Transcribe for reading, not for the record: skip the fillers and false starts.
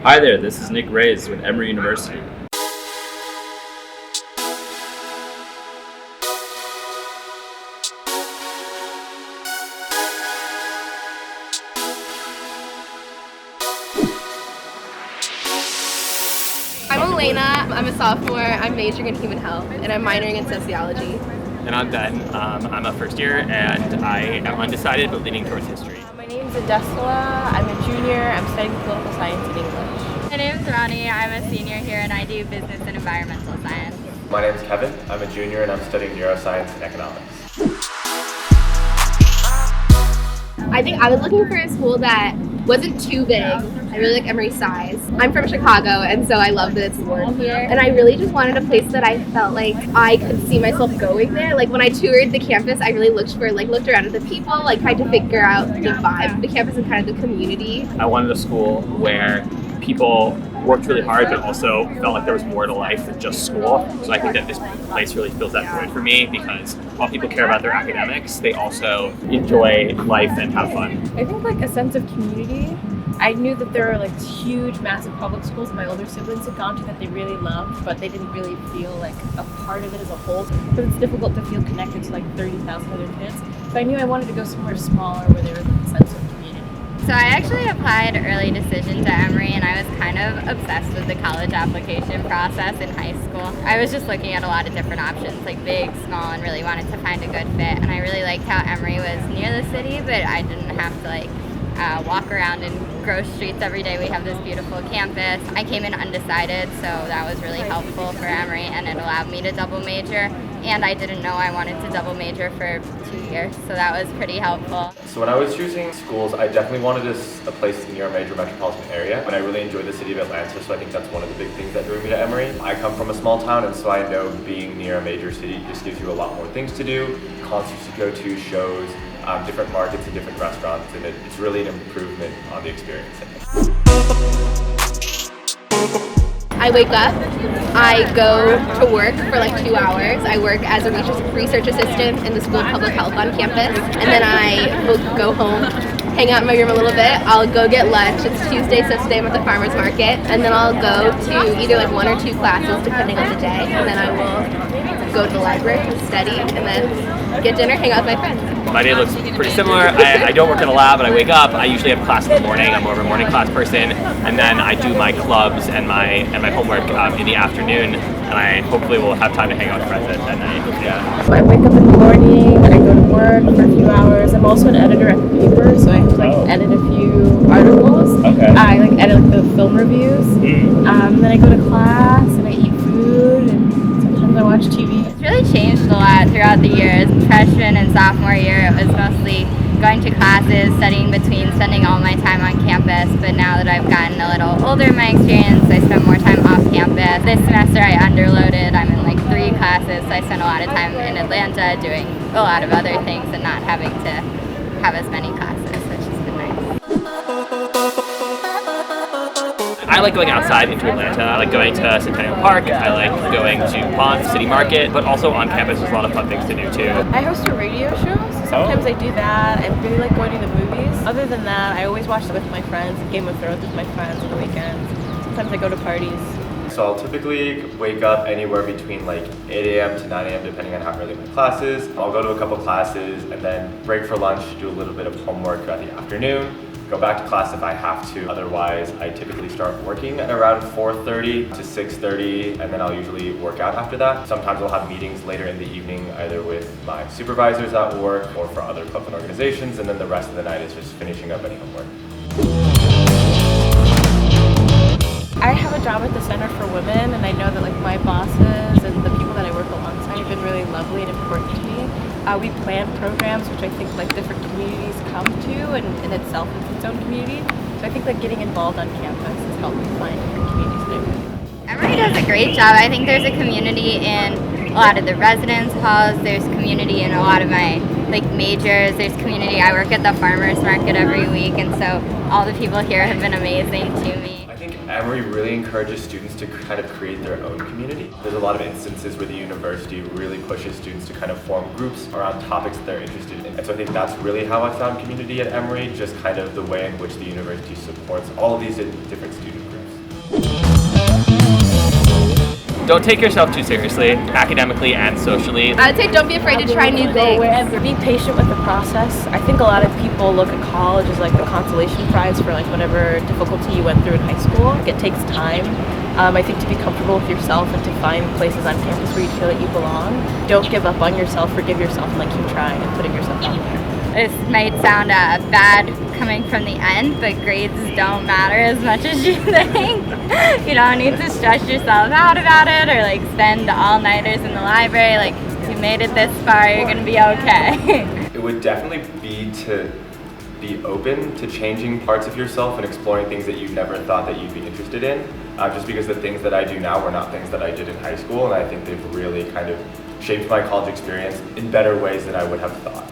Hi there, this is Nick Reyes with Emory University. I'm Elena, I'm a sophomore, I'm majoring in human health, and I'm minoring in sociology. And I'm Ben. I'm a first year, and I am undecided but leaning towards history. My name's Adesla, I'm a junior, I'm studying political science and English. My name's Ronnie, I'm a senior here and I do business and environmental science. My name's Kevin, I'm a junior and I'm studying neuroscience and economics. I think I was looking for a school that wasn't too big. I really like Emory's size. I'm from Chicago, and so I love that it's warm here. And I really just wanted a place that I felt like I could see myself going there. Like when I toured the campus, I really looked around at the people, tried to figure out the vibe of the campus and kind of the community. I wanted a school where people worked really hard but also felt like there was more to life than just school. So I think that this place really fills that void for me, because while people care about their academics, they also enjoy life and have fun. I think a sense of community. I knew that there were huge, massive public schools my older siblings had gone to that they really loved, but they didn't really feel like a part of it as a whole. But it's difficult to feel connected to 30,000 other kids. So I knew I wanted to go somewhere smaller where there was a sense of community. So I actually applied early decision to Emory, and I was kind of obsessed with the college application process in high school. I was just looking at a lot of different options, big, small, and really wanted to find a good fit. And I really liked how Emory was near the city, but I didn't have to walk around in gross streets every day. We have this beautiful campus. I came in undecided, so that was really helpful for Emory, and it allowed me to double major. And I didn't know I wanted to double major for 2 years, so that was pretty helpful. So when I was choosing schools, I definitely wanted a place near a major metropolitan area, and I really enjoyed the city of Atlanta, so I think that's one of the big things that drew me to Emory. I come from a small town, and so I know being near a major city just gives you a lot more things to do, concerts to go to, shows, different markets and different restaurants, and it's really an improvement on the experience. I wake up, I go to work for 2 hours. I work as a research assistant in the School of Public Health on campus, and then I will go home, hang out in my room a little bit. I'll go get lunch. It's Tuesday, so today I'm at the farmer's market, and then I'll go to either 1 or 2 classes depending on the day, and then I will go to the library and study, and then get dinner, hang out with my friends. My day looks pretty similar. I don't work in a lab, but I wake up. I usually have class in the morning. I'm more of a morning class person, and then I do my clubs and my homework in the afternoon, and I hopefully will have time to hang out with friends at night. Yeah. So I wake up in the morning, I go to work for a few hours. I'm also an editor at the paper, so I have to edit a few articles. Okay. I edit the film reviews. Then I go to class and I eat food, and sometimes I watch TV. It's really changed a lot throughout the years. Freshman and sophomore year, it was mostly going to classes, studying between, spending all my time on campus. But now that I've gotten a little older in my experience, I spend more time off campus. This semester I underloaded. I'm in 3 classes, so I spend a lot of time in Atlanta doing a lot of other things and not having to have as many classes, which has been nice. I like going outside into Atlanta. I like going to Centennial Park. I like going to Ponce City Market, but also on campus there's a lot of fun things to do too. I host a radio show, so sometimes I do that. I really like going to the movies. Other than that, I always watch it with my friends, Game of Thrones with my friends on the weekends. Sometimes I go to parties. So I'll typically wake up anywhere between 8 a.m. to 9 a.m. depending on how early my class is. I'll go to a couple classes and then break for lunch, do a little bit of homework throughout the afternoon, go back to class if I have to. Otherwise, I typically start working at around 4:30 to 6:30, and then I'll usually work out after that. Sometimes I'll have meetings later in the evening, either with my supervisors at work or for other clubs and organizations, and then the rest of the night is just finishing up any homework. I have a job at the Center for Women, and I know that my bosses and the people that I work alongside have been really lovely and important to me. We plan programs which I think different communities come to, and in itself is its own community. So I think getting involved on campus has helped me find different communities there. Emory does a great job. I think there's a community in a lot of the residence halls. There's community in a lot of my majors. There's community. I work at the farmer's market every week, and so all the people here have been amazing to me. I think Emory really encourages students to kind of create their own community. There's a lot of instances where the university really pushes students to kind of form groups around topics that they're interested in. And so I think that's really how I found community at Emory, just kind of the way in which the university supports all of these different student groups. Don't take yourself too seriously, academically and socially. I would say don't be afraid to try new things. Be patient with the process. I think a lot of people look at college as like the consolation prize for like whatever difficulty you went through in high school. It takes time. I think to be comfortable with yourself and to find places on campus where you feel that you belong. Don't give up on yourself, forgive yourself, and like keep trying and putting yourself out there. This might sound bad coming from the end, but grades don't matter as much as you think. You don't need to stress yourself out about it or like spend all-nighters in the library. Like, if you made it this far, you're gonna be okay. It would definitely be to be open to changing parts of yourself and exploring things that you never thought that you'd be interested in. Just because the things that I do now were not things that I did in high school, and I think they've really kind of shaped my college experience in better ways than I would have thought.